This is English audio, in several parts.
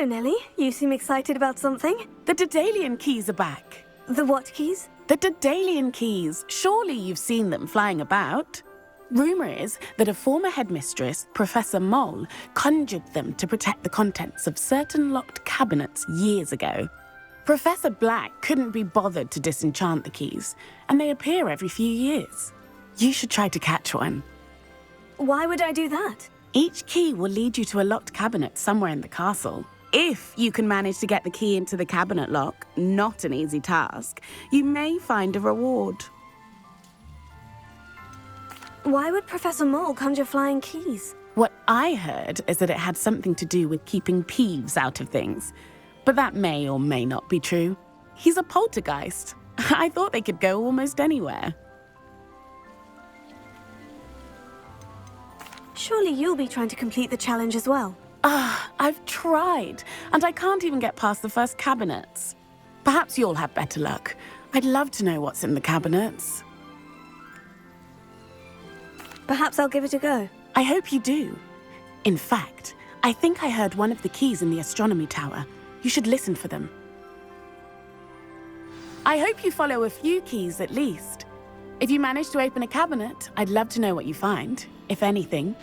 Hello, Nellie. You seem excited about something. The Daedalian keys are back. The what keys? The Daedalian keys. Surely you've seen them flying about. Rumour is that a former headmistress, Professor Mole, conjured them to protect the contents of certain locked cabinets years ago. Professor Black couldn't be bothered to disenchant the keys, and they appear every few years. You should try to catch one. Why would I do that? Each key will lead you to a locked cabinet somewhere in the castle. If you can manage to get the key into the cabinet lock, not an easy task, you may find a reward. Why would Professor Mole conjure flying keys? What I heard is that it had something to do with keeping Peeves out of things. But that may or may not be true. He's a poltergeist. I thought they could go almost anywhere. Surely you'll be trying to complete the challenge as well. I've tried, and I can't even get past the first cabinets. Perhaps you'll have better luck. I'd love to know what's in the cabinets. Perhaps I'll give it a go. I hope you do. In fact, I think I heard one of the keys in the astronomy tower. You should listen for them. I hope you follow a few keys at least. If you manage to open a cabinet, I'd love to know what you find, if anything.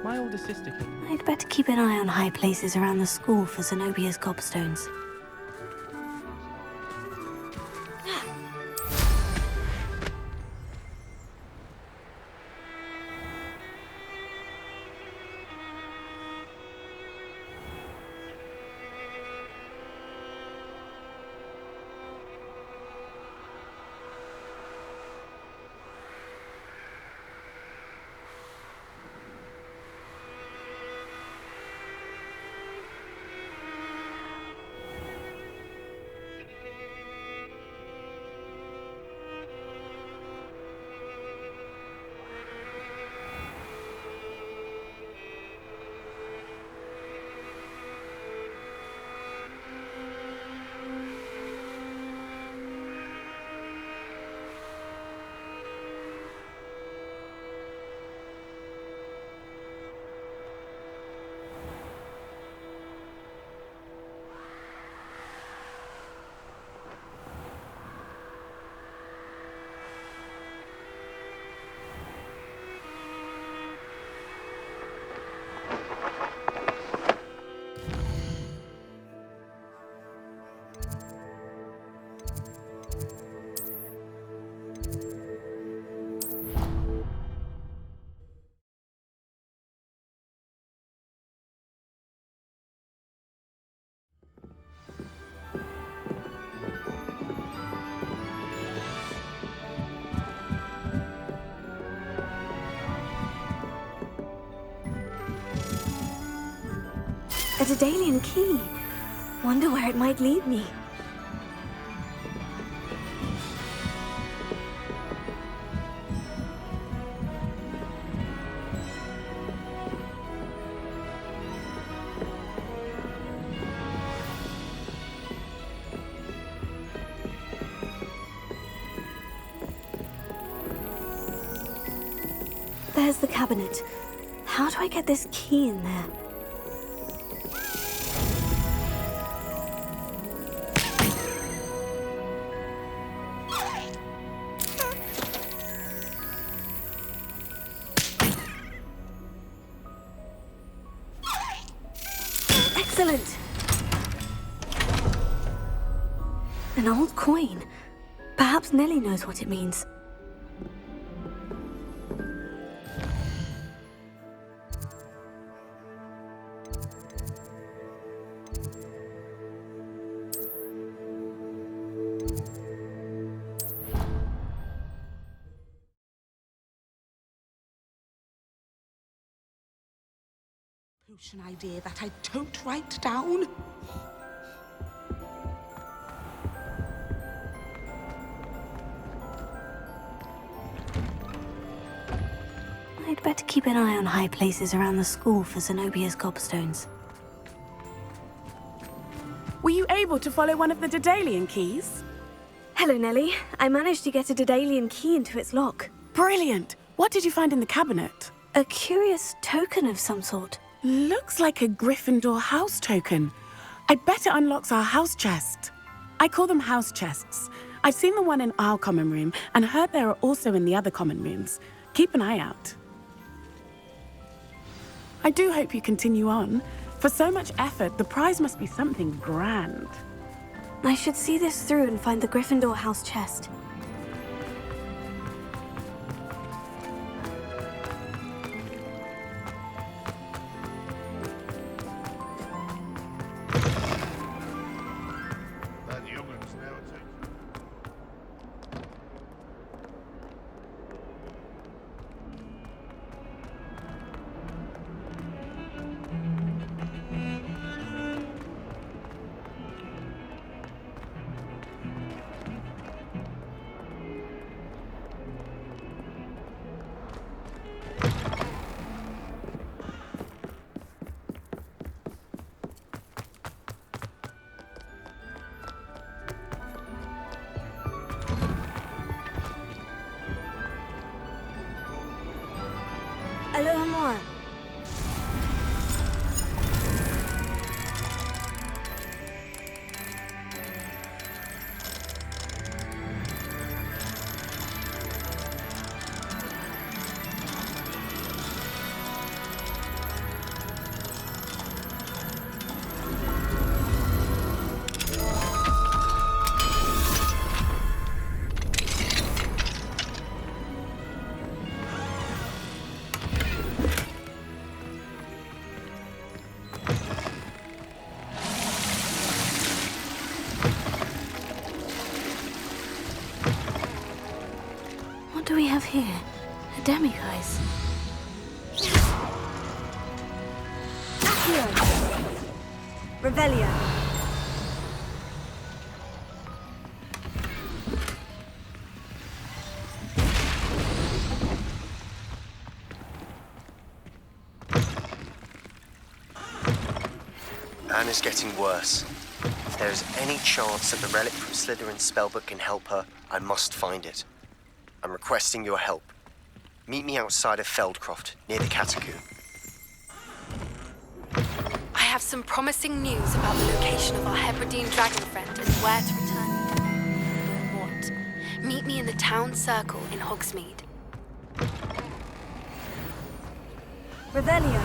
My older sister came. I'd better keep an eye on high places around the school for Zenobia's gobstones. A Daedalian key. Wonder where it might lead me. There's the cabinet. How do I get this key in there? Excellent! An old coin. Perhaps Nellie knows what it means. Potion idea that I don't write down. I'd better keep an eye on high places around the school for Zenobia's gobstones. Were you able to follow one of the Daedalian keys? Hello, Nellie. I managed to get a Daedalian key into its lock. Brilliant! What did you find in the cabinet? A curious token of some sort. Looks like a Gryffindor house token. I bet it unlocks our house chest. I call them house chests. I've seen the one in our common room and heard there are also in the other common rooms. Keep an eye out. I do hope you continue on. For so much effort, the prize must be something grand. I should see this through and find the Gryffindor house chest. Aloha more. What do we have here? A demiguise. Accio! Revelio! Anna's getting worse. If there is any chance that the relic from Slytherin's spellbook can help her, I must find it. I'm requesting your help. Meet me outside of Feldcroft, near the Catacomb. I have some promising news about the location of our Hebridean dragon friend and where to return. What? Meet me in the town circle in Hogsmeade. Revelio!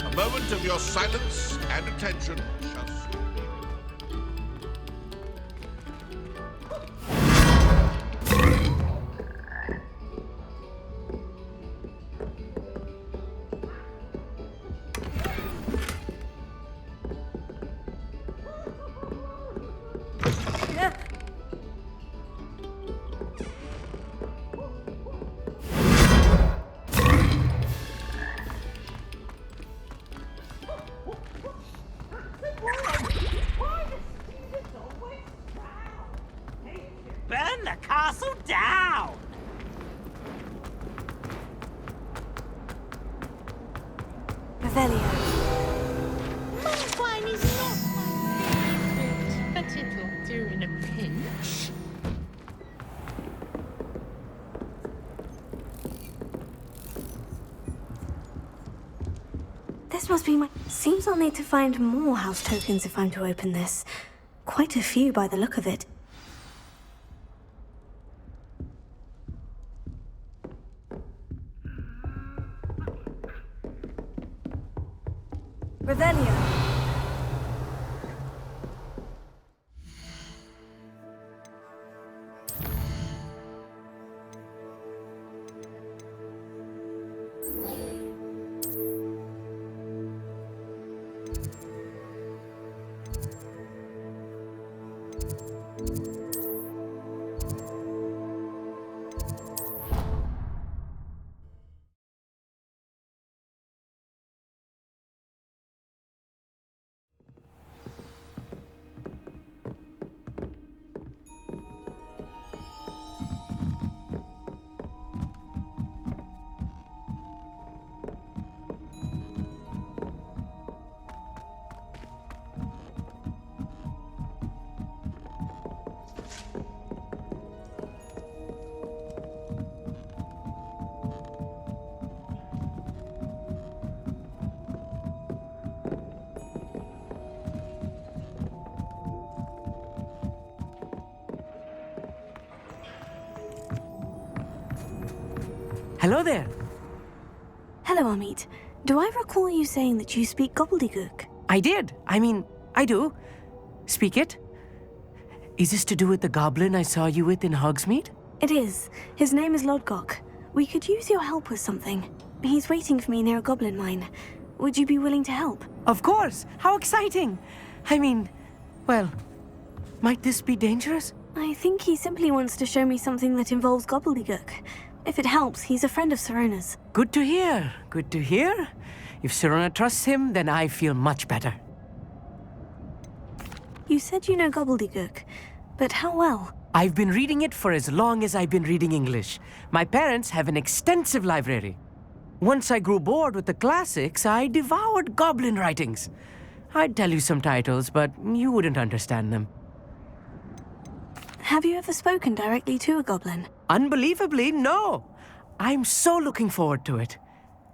A moment of your silence and attention shall burn the castle down! Revelio! Wine is not my favourite, but it'll do in a pinch. This must be my... Seems I'll need to find more house tokens if I'm to open this. Quite a few by the look of it. Revelio! Hello there. Hello, Amit. Do I recall you saying that you speak gobbledygook? I did. I do. Speak it. Is this to do with the goblin I saw you with in Hogsmeade? It is. His name is Lodgok. We could use your help with something. He's waiting for me near a goblin mine. Would you be willing to help? Of course! How exciting! Well, might this be dangerous? I think he simply wants to show me something that involves gobbledygook. If it helps, he's a friend of Sirona's. Good to hear. Good to hear. If Sirona trusts him, then I feel much better. You said you know gobbledygook, but how well? I've been reading it for as long as I've been reading English. My parents have an extensive library. Once I grew bored with the classics, I devoured goblin writings. I'd tell you some titles, but you wouldn't understand them. Have you ever spoken directly to a goblin? Unbelievably, no. I'm so looking forward to it.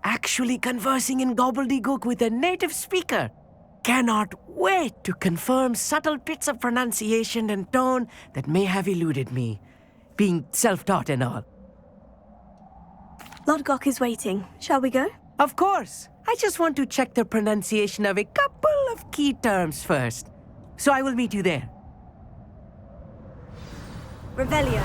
Actually conversing in gobbledygook with a native speaker. Cannot wait to confirm subtle bits of pronunciation and tone that may have eluded me, being self-taught and all. Lodgok is waiting. Shall we go? Of course. I just want to check the pronunciation of a couple of key terms first. So I will meet you there. Revelio.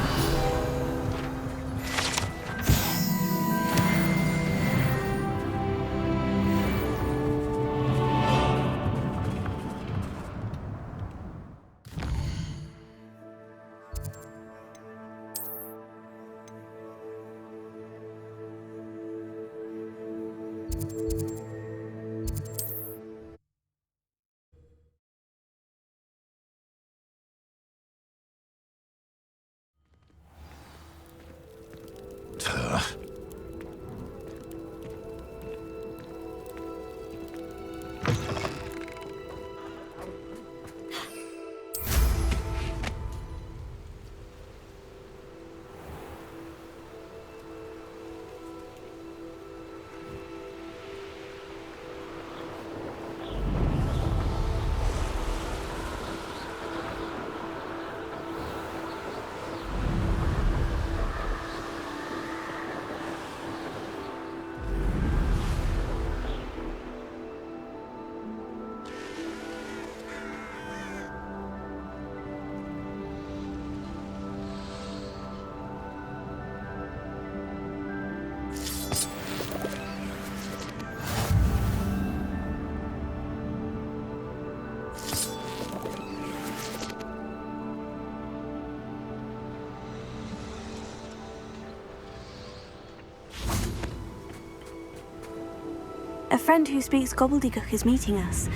A friend who speaks gobbledygook is meeting us.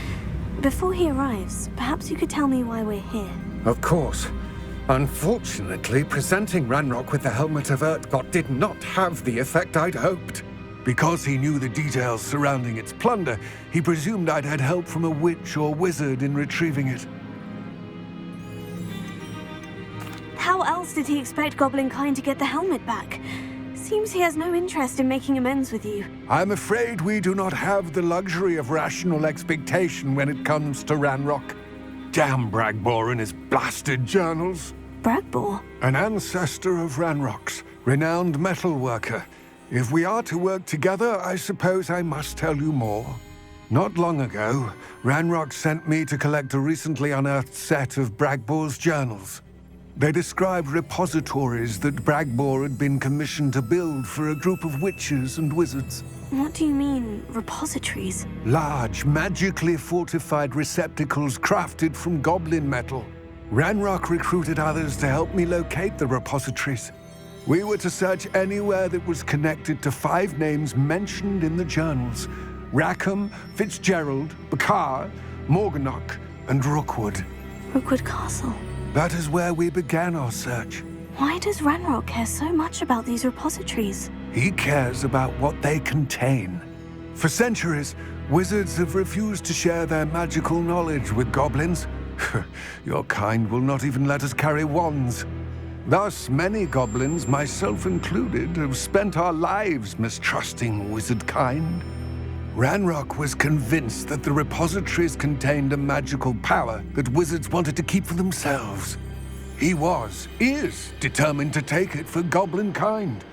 Before he arrives, perhaps you could tell me why we're here. Of course. Unfortunately, presenting Ranrock with the Helmet of Urtkot did not have the effect I'd hoped. Because he knew the details surrounding its plunder, he presumed I'd had help from a witch or wizard in retrieving it. How else did he expect Goblinkind to get the helmet back? Seems he has no interest in making amends with you. I'm afraid we do not have the luxury of rational expectation when it comes to Ranrock. Damn Bragbor and his blasted journals. Bragbor? An ancestor of Ranrock's, renowned metal worker. If we are to work together, I suppose I must tell you more. Not long ago, Ranrock sent me to collect a recently unearthed set of Bragbor's journals. They described repositories that Bragbor had been commissioned to build for a group of witches and wizards. What do you mean, repositories? Large, magically fortified receptacles crafted from goblin metal. Ranrock recruited others to help me locate the repositories. We were to search anywhere that was connected to 5 names mentioned in the journals: Rackham, Fitzgerald, Bakar, Morganach, and Rookwood. Rookwood Castle. That is where we began our search. Why does Ranrock care so much about these repositories? He cares about what they contain. For centuries, wizards have refused to share their magical knowledge with goblins. Your kind will not even let us carry wands. Thus, many goblins, myself included, have spent our lives mistrusting wizard kind. Ranrock was convinced that the repositories contained a magical power that wizards wanted to keep for themselves. He is determined to take it for goblin kind.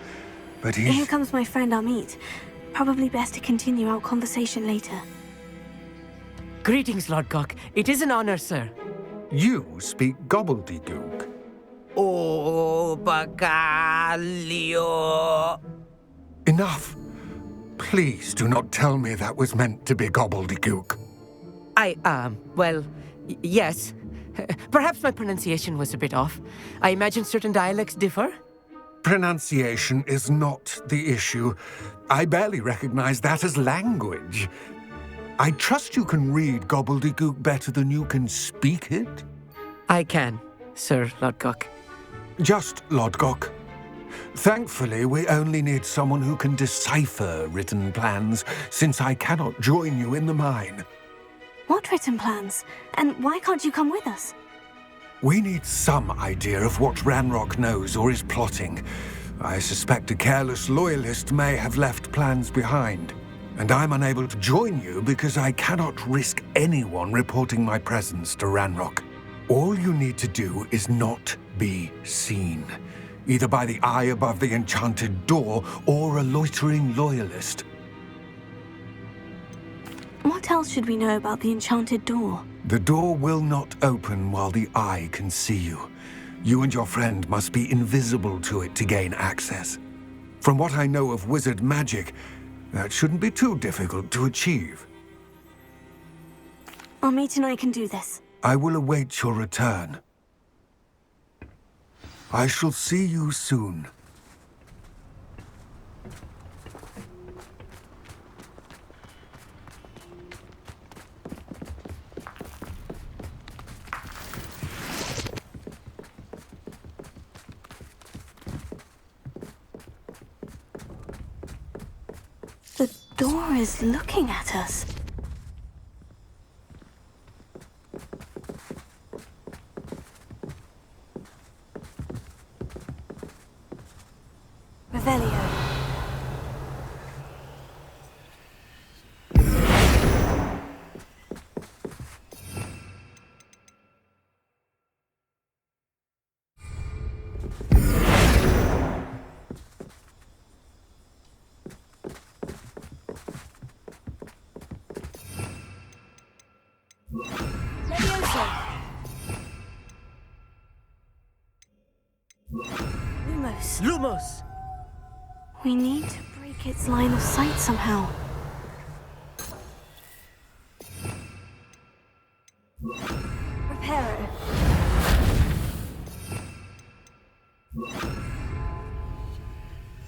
but Here he's... comes my friend Amit. Probably best to continue our conversation later. Greetings, Lord Cock. It is an honor, sir. You speak gobbledygook. Oh, Bacalio. Enough. Please do not tell me that was meant to be gobbledygook. Yes. Perhaps my pronunciation was a bit off. I imagine certain dialects differ. Pronunciation is not the issue. I barely recognize that as language. I trust you can read gobbledygook better than you can speak it? I can, Sir Lodgok. Just Lodgok. Thankfully, we only need someone who can decipher written plans, since I cannot join you in the mine. What written plans? And why can't you come with us? We need some idea of what Ranrock knows or is plotting. I suspect a careless loyalist may have left plans behind. And I'm unable to join you because I cannot risk anyone reporting my presence to Ranrock. All you need to do is not be seen, either by the eye above the enchanted door or a loitering loyalist. What else should we know about the enchanted door? The door will not open while the eye can see you. You and your friend must be invisible to it to gain access. From what I know of wizard magic, that shouldn't be too difficult to achieve. Amit and I can do this. I will await your return. I shall see you soon. The door is looking at us. Revelio. Lumos. Lumos! We need to break its line of sight somehow. Reparo.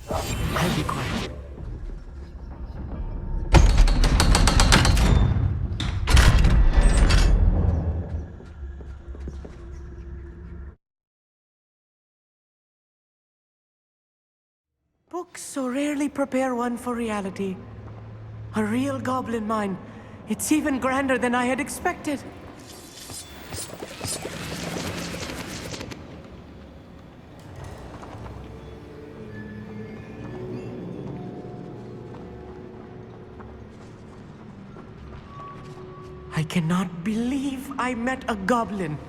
I'll be quiet. Books so rarely prepare one for reality. A real goblin mine. It's even grander than I had expected. I cannot believe I met a goblin.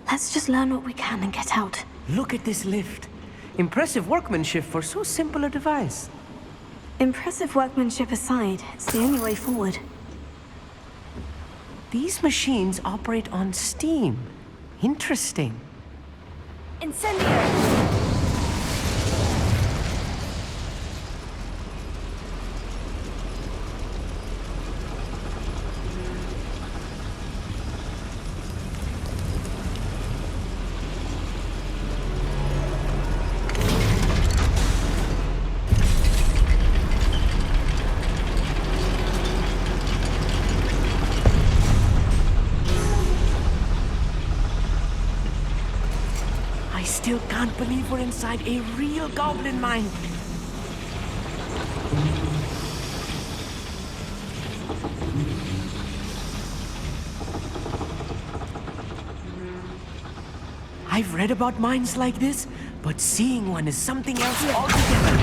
Let's just learn what we can and get out. Look at this lift. Impressive workmanship for so simple a device. Impressive workmanship aside, it's the only way forward. These machines operate on steam. Interesting. Incendio! I still can't believe we're inside a real goblin mine. I've read about mines like this, but seeing one is something else altogether.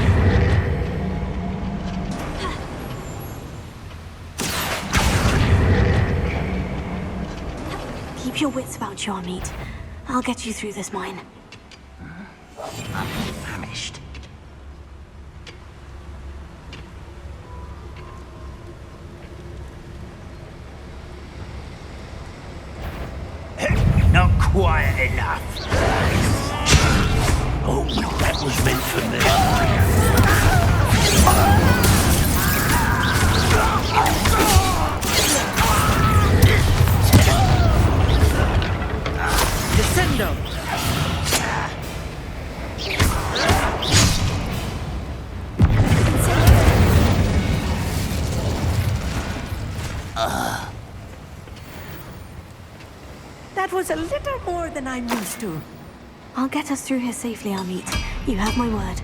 Keep your wits about you, Amit. I'll get you through this mine. I'm famished. quiet enough. Oh, that was meant for me. Descendo! That was a little more than I'm used to. I'll get us through here safely, Amit. You have my word.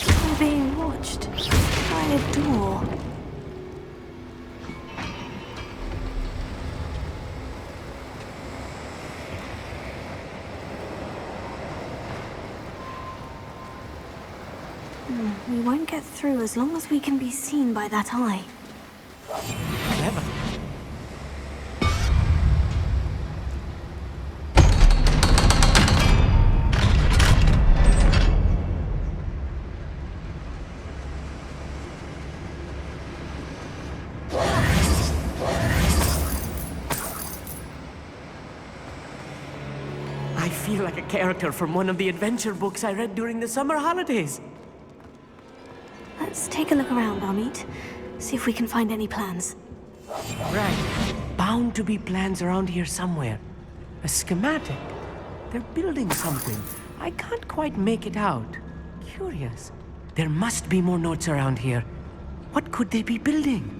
We're being watched by a door. We won't get through as long as we can be seen by that eye. Clever. I feel like a character from one of the adventure books I read during the summer holidays. Let's take a look around, Amit. See if we can find any plans. Right. Bound to be plans around here somewhere. A schematic. They're building something. I can't quite make it out. Curious. There must be more notes around here. What could they be building?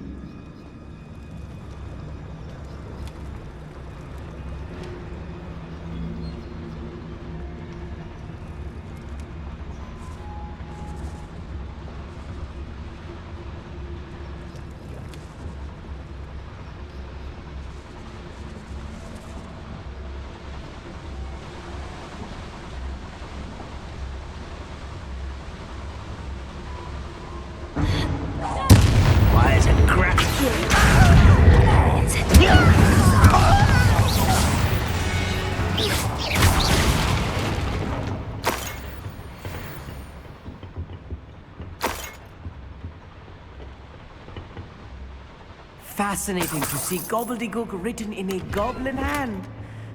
Why is it cracking? Fascinating to see gobbledygook written in a goblin hand.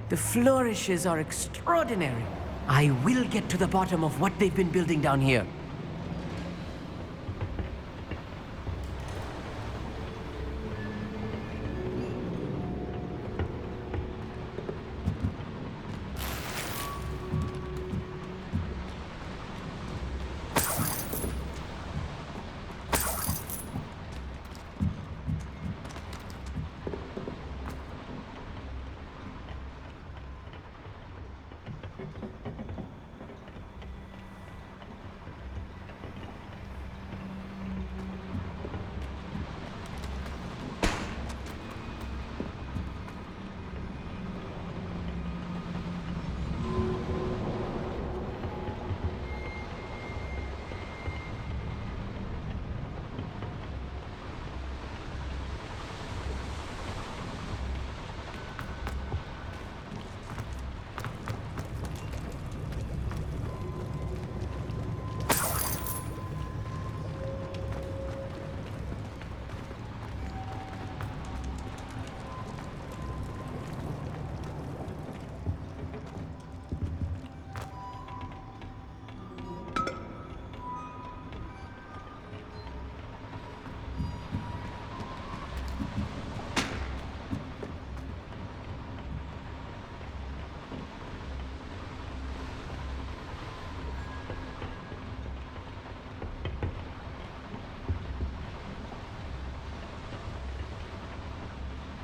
The flourishes are extraordinary. I will get to the bottom of what they've been building down here.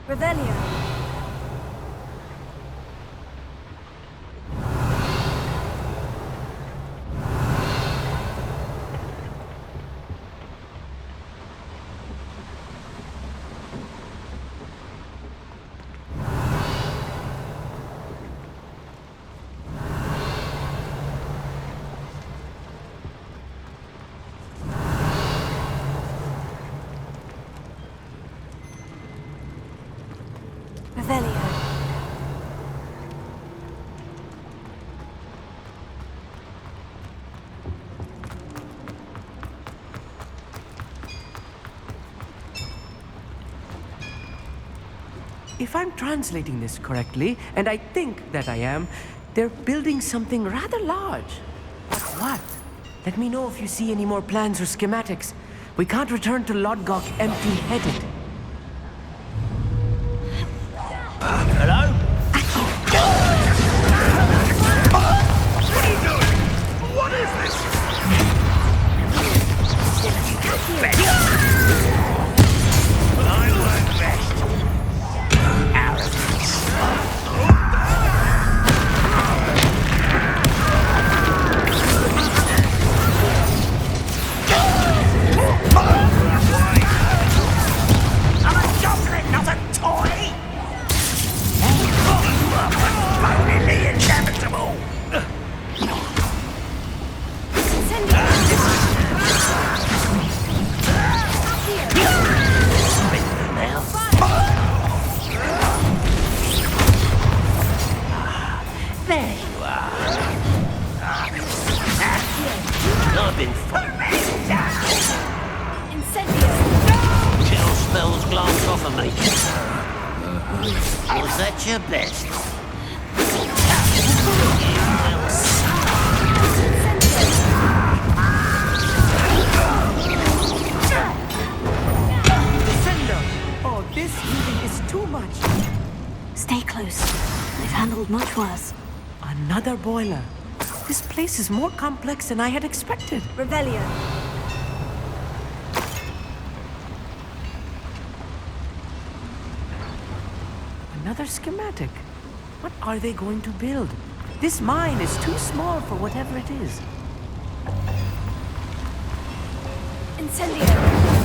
Revelio. Revelio. if I'm translating this correctly, and I think that I am, they're building something rather large. But what? Let me know if you see any more plans or schematics. We can't return to Lodgok empty-headed. Hello? What are you doing? What is this? I like best. Arrogance. I'm a goblin, not a toy! Only inevitable! There you are. I've been fermented. Incendio! Chill spells glance off of me. Was that your best? Defender! Oh, this healing is too much. Stay close. I've handled much worse. Another boiler. This place is more complex than I had expected. Revelio. Another schematic. What are they going to build? This mine is too small for whatever it is. Incendio!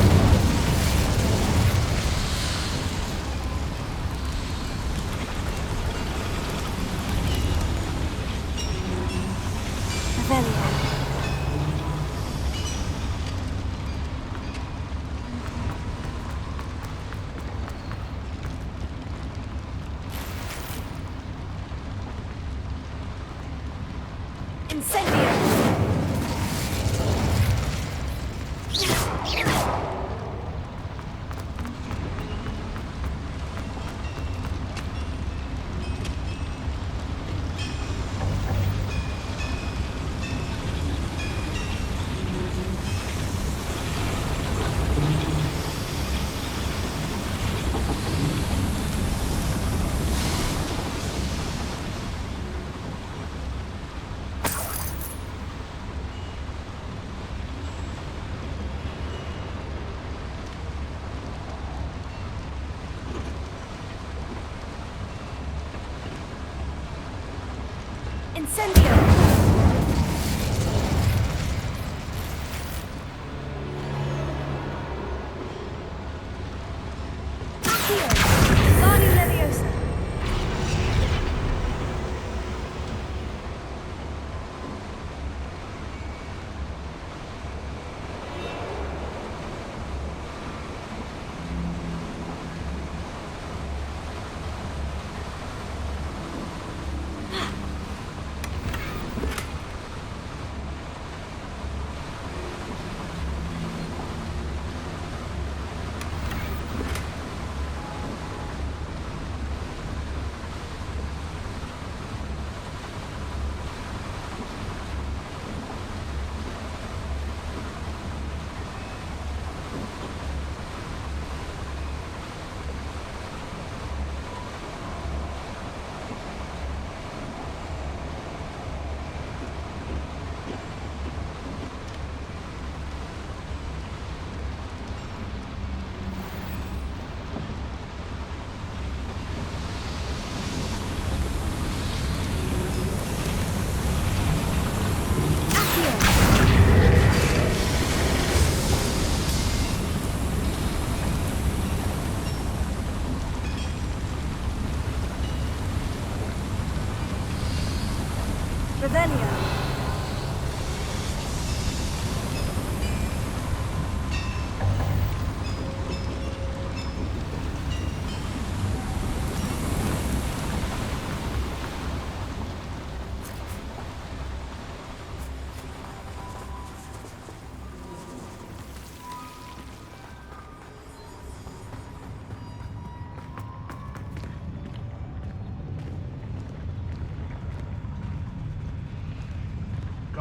Revelio. Incendio! Incendio! Accio! Lani Leviosa!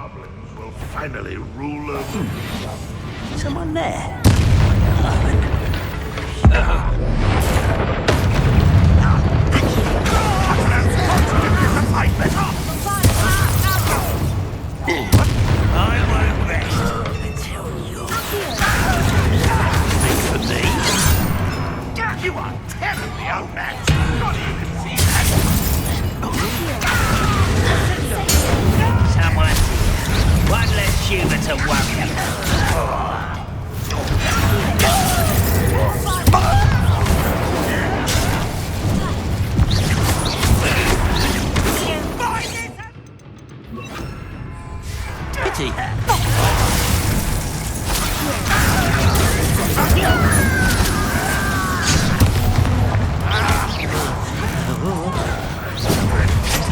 goblins will finally rule them. Someone there? I won't rest until you're for me. You are terribly outmatched. Not even see that. Someone's here. One less human to worry about. Pity.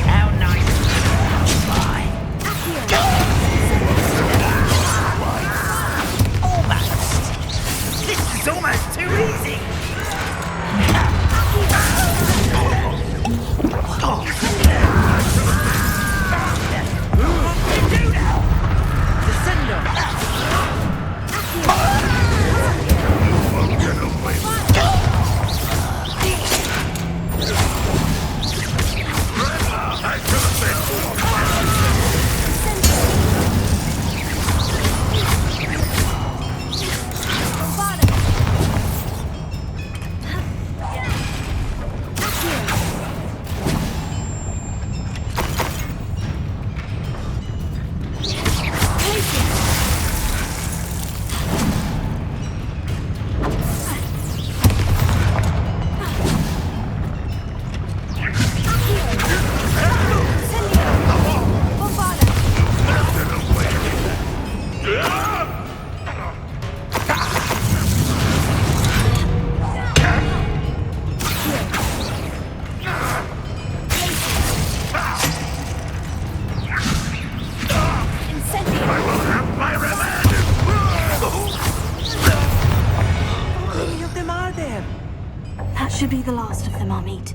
How nice. Bye. Almost. This is almost too easy. Should be the last of them, Amit.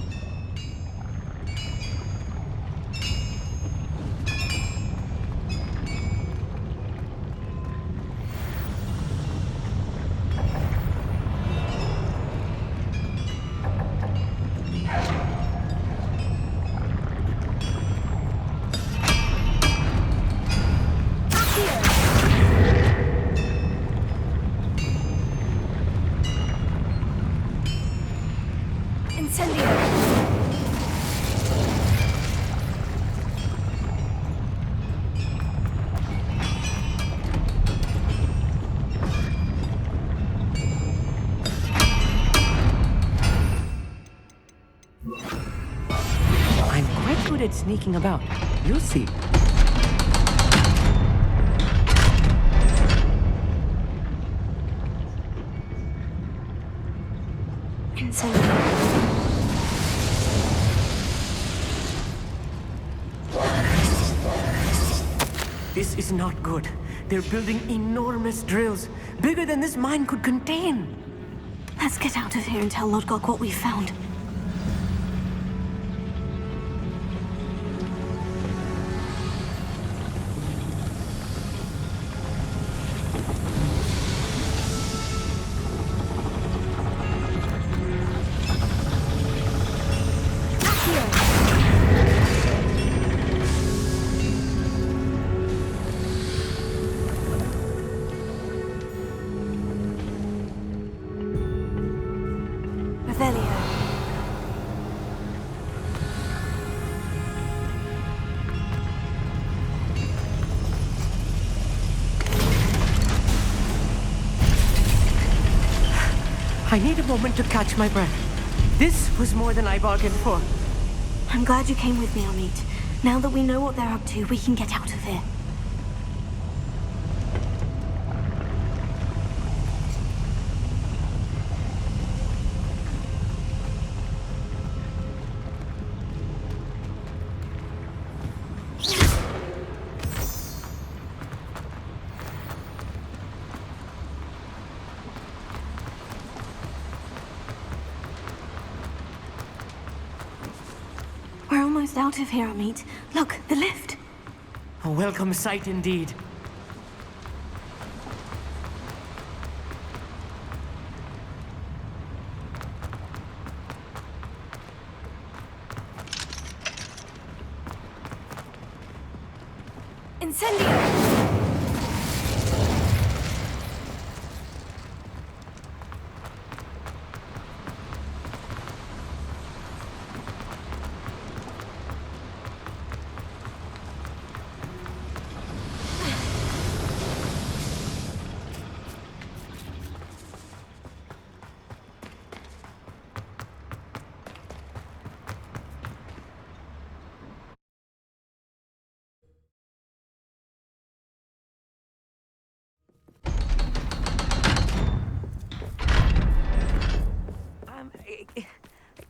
At sneaking about. You'll see. This is not good. They're building enormous drills, bigger than this mine could contain. Let's get out of here and tell Lodgok what we found. I need a moment to catch my breath. This was more than I bargained for. I'm glad you came with me, Amit. Now that we know what they're up to, we can get out of here. We're almost out of here, Amit. Look, the lift. A welcome sight indeed. Incendio!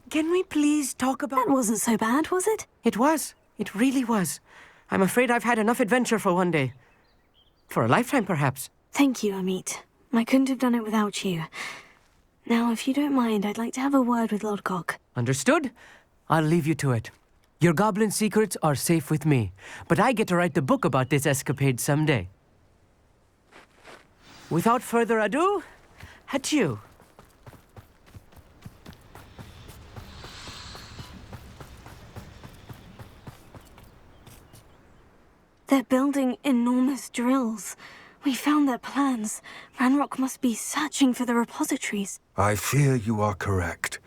Can we please talk about... That wasn't so bad, was it? It was. It really was. I'm afraid I've had enough adventure for one day. For a lifetime, perhaps. Thank you, Amit. I couldn't have done it without you. Now, if you don't mind, I'd like to have a word with Lodgok. Understood? I'll leave you to it. Your goblin secrets are safe with me, but I get to write the book about this escapade someday. Without further ado, adieu. They're building enormous drills. We found their plans. Ranrock must be searching for the repositories. I fear you are correct.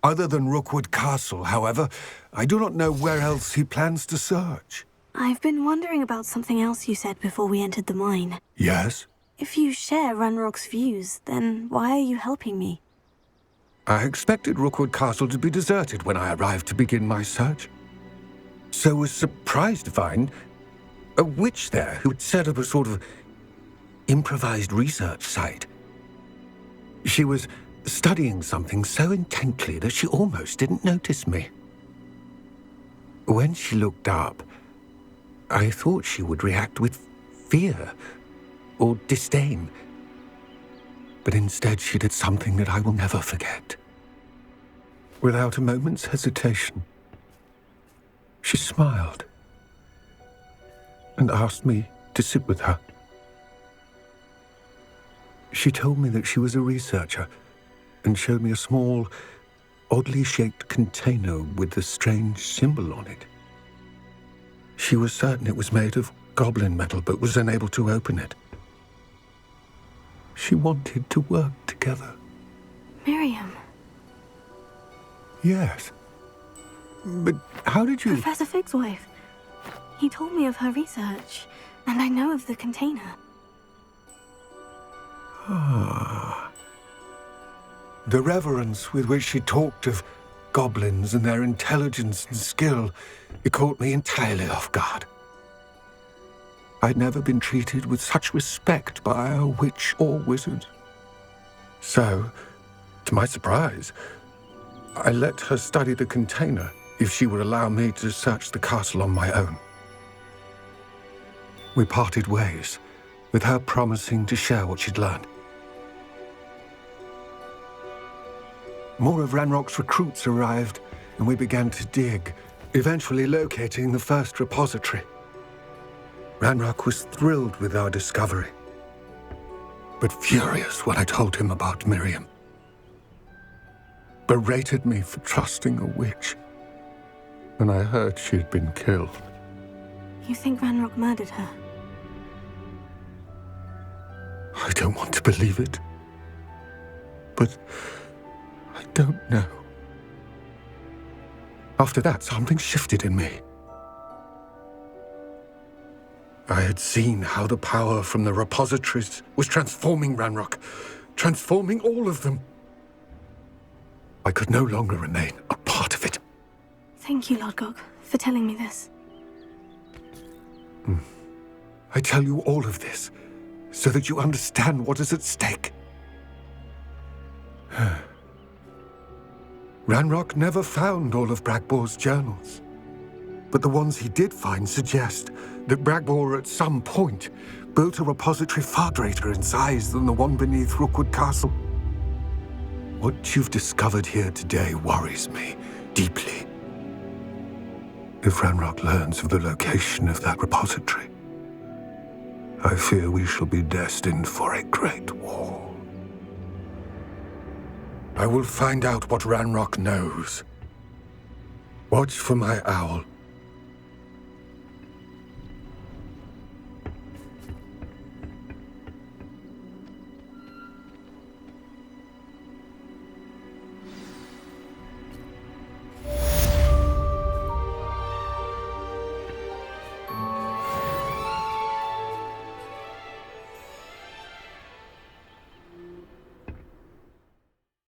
Other than Rookwood Castle, however, I do not know where else he plans to search. I've been wondering about something else you said before we entered the mine. Yes? If you share Ranrock's views, then why are you helping me? I expected Rookwood Castle to be deserted when I arrived to begin my search. So was surprised to find a witch there who had set up a sort of improvised research site. She was studying something so intently that she almost didn't notice me. When she looked up, I thought she would react with fear or disdain. But instead she did something that I will never forget. Without a moment's hesitation, she smiled and asked me to sit with her. She told me that she was a researcher and showed me a small, oddly shaped container with a strange symbol on it. She was certain it was made of goblin metal, but was unable to open it. She wanted to work together. Miriam. Yes. But how did you... Professor Fig's wife. He told me of her research, and I know of the container. Ah. The reverence with which she talked of goblins and their intelligence and skill, it caught me entirely off guard. I'd never been treated with such respect by a witch or wizard. So, to my surprise, I let her study the container if she would allow me to search the castle on my own. We parted ways, with her promising to share what she'd learned. More of Ranrock's recruits arrived, and we began to dig, eventually locating the first repository. Ranrock was thrilled with our discovery, but furious when I told him about Miriam. Berated me for trusting a witch, when I heard she'd been killed. You think Ranrock murdered her? I don't want to believe it, but I don't know. After that, something shifted in me. I had seen how the power from the repositories was transforming Ranrock, transforming all of them. I could no longer remain a part of it. Thank you, Lodgok, for telling me this. I tell you all of this so that you understand what is at stake. Ranrock never found all of Bragbor's journals, but the ones he did find suggest that Bragbor at some point built a repository far greater in size than the one beneath Rookwood Castle. What you've discovered here today worries me deeply. If Ranrock learns of the location of that repository, I fear we shall be destined for a great war. I will find out what Ranrock knows. Watch for my owl